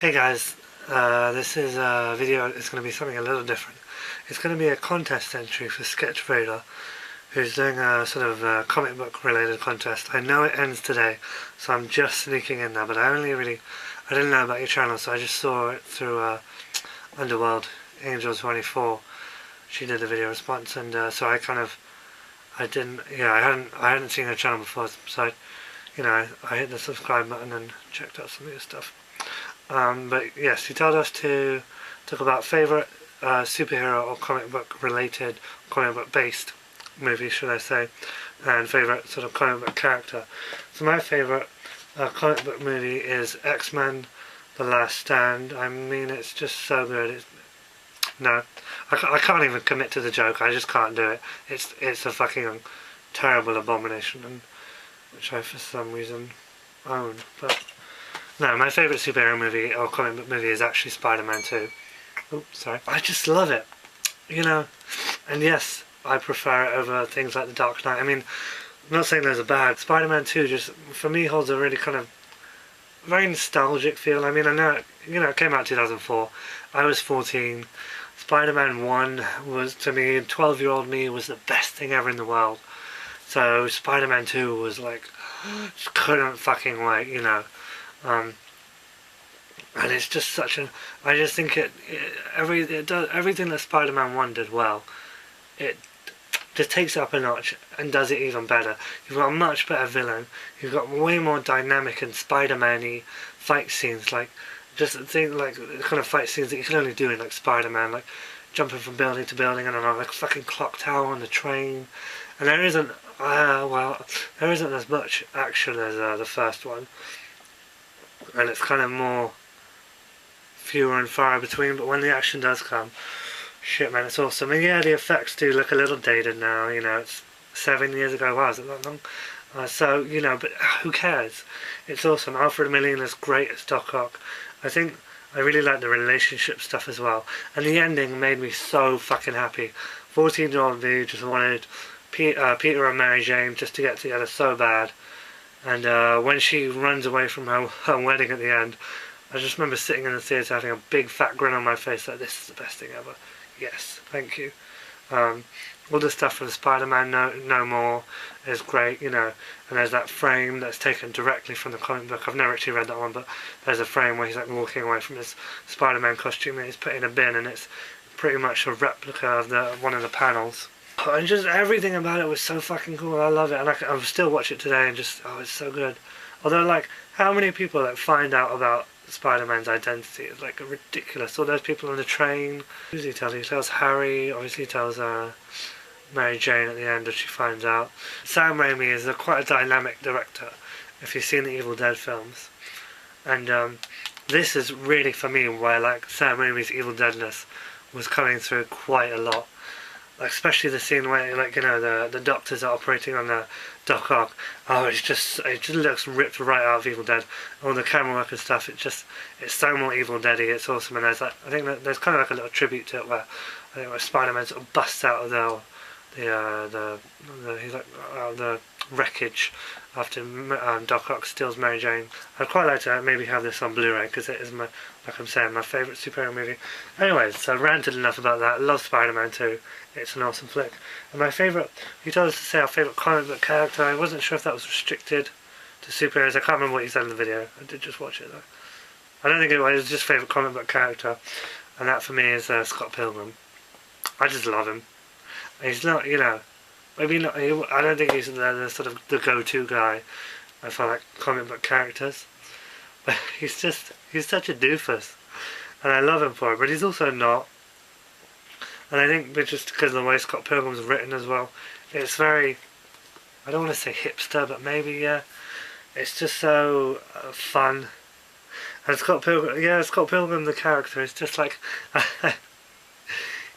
Hey guys, this is a video. It's going to be something a little different. It's going to be a contest entry for SketchVader, who's doing a sort of comic book related contest. I know it ends today, so I'm just sneaking in there, but I didn't know about your channel, so I just saw it through Underworld Angel 24. She did a video response, and so I hadn't seen her channel before, so I hit the subscribe button and checked out some of your stuff. But yes, he told us to talk about favourite superhero or comic book related, comic book based movie, should I say, and favourite sort of comic book character. So my favourite comic book movie is X-Men The Last Stand. I mean, it's just so good. I can't even commit to the joke. I just can't do it. It's a fucking terrible abomination, and which I for some reason own. But no, my favourite superhero movie or comic book movie is actually Spider-Man 2. Oops, sorry. I just love it, and yes, I prefer it over things like The Dark Knight. I mean, I'm not saying those are bad. Spider-Man 2 just, for me, holds a really kind of very nostalgic feel. I mean, I know, it came out in 2004. I was 14. Spider-Man 1 was, to me, 12-year-old me, was the best thing ever in the world. So Spider-Man 2 was like, just couldn't fucking wait, and it's just such an, I just think it does everything that Spider-Man 1 did well. It just takes it up a notch and does it even better. You've got a much better villain. You've got way more dynamic and Spider-Man-y fight scenes, like just like the kind of fight scenes that you can only do in like Spider-Man, like jumping from building to building, and like a fucking clock tower on the train. And there isn't as much action as the first one, and it's kind of more fewer and far between. But when the action does come, shit, man, it's awesome. And yeah, the effects do look a little dated now. It's 7 years ago. Wow, is it that long? But who cares? It's awesome. Alfred Molina's great as Doc Ock. I really like the relationship stuff as well. And the ending made me so fucking happy. 14-year-old me just wanted Peter and Mary Jane just to get together so bad. And when she runs away from her wedding at the end, I just remember sitting in the theatre having a big fat grin on my face like, this is the best thing ever. Yes, thank you. All the stuff from Spider-Man No More is great, and there's that frame that's taken directly from the comic book. I've never actually read that one, but there's a frame where he's like walking away from his Spider-Man costume and he's put in a bin, and it's pretty much a replica of one of the panels. And just everything about it was so fucking cool. I love it, and I still watch it today and just, it's so good. Although, like, how many people find out about Spider-Man's identity is like ridiculous. All those people on the train. Who does he tell? He tells Harry. Obviously, he tells Mary Jane at the end that she finds out. Sam Raimi is quite a dynamic director. If you've seen the Evil Dead films, and this is really for me where like Sam Raimi's Evil Deadness was coming through quite a lot. Like, especially the scene where the doctors are operating on the Doc Ock. Oh, it just looks ripped right out of Evil Dead. All the camera work and stuff. It's so more Evil Dead-y. It's awesome. And I think that there's kind of like a little tribute to it where Spider-Man sort of busts out of the wreckage after Doc Ock steals Mary Jane. I'd quite like to maybe have this on Blu-ray because it is my favourite superhero movie. Anyways, so I ranted enough about that. Love Spider-Man 2. It's an awesome flick. And my favourite, he told us to say our favourite comic book character. I wasn't sure if that was restricted to superheroes. I can't remember what he said in the video. I did just watch it though. I don't think it was just favourite comic book character. And that for me is Scott Pilgrim. I just love him. He's not, maybe not, I don't think he's the sort of the go-to guy for like comic book characters. But he's such a doofus. And I love him for it, but he's also not. And I think just because of the way Scott Pilgrim's written as well, it's very, I don't want to say hipster, but maybe, yeah. It's just so fun. And Scott Pilgrim the character is just like,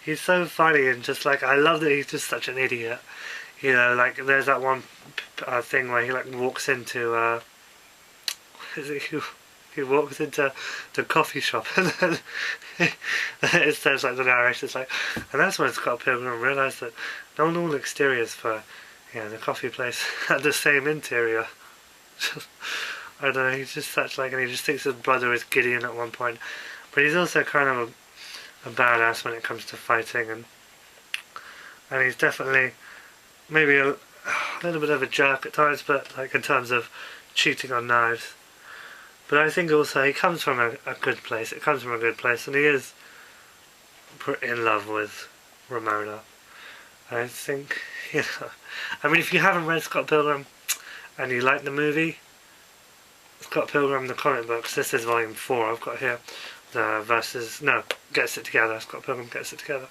he's so funny, and just like, I love that he's just such an idiot. Like there's that one thing where he like walks into, he walks into the coffee shop and then it says like the narrator's like, and that's when Scott Pilgrim realised that not all exteriors for the coffee place had the same interior. I don't know, he's just such like, and he just thinks his brother is Gideon at one point. But he's also kind of a badass when it comes to fighting, and he's definitely maybe a little bit of a jerk at times, but like in terms of cheating on knives. But I think also he comes from a good place. It comes from a good place, and he is in love with Ramona. I think, you know, I mean, if you haven't read Scott Pilgrim and you like the movie, Scott Pilgrim, the comic books, this is volume 4 I've got here. The versus, no, Gets It Together, Scott Pilgrim Gets It Together.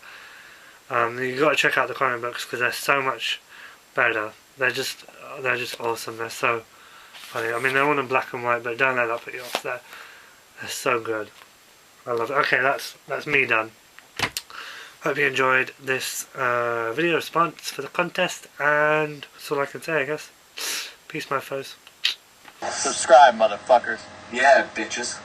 You've got to check out the comic books because they're so much better. They're just awesome. They're so funny. I mean, they're all in black and white, but don't let that put you off. They're so good. I love it. Okay, that's me done. Hope you enjoyed this video response for the contest, and that's all I can say, I guess. Peace, my foes. Subscribe, motherfuckers. Yeah, bitches.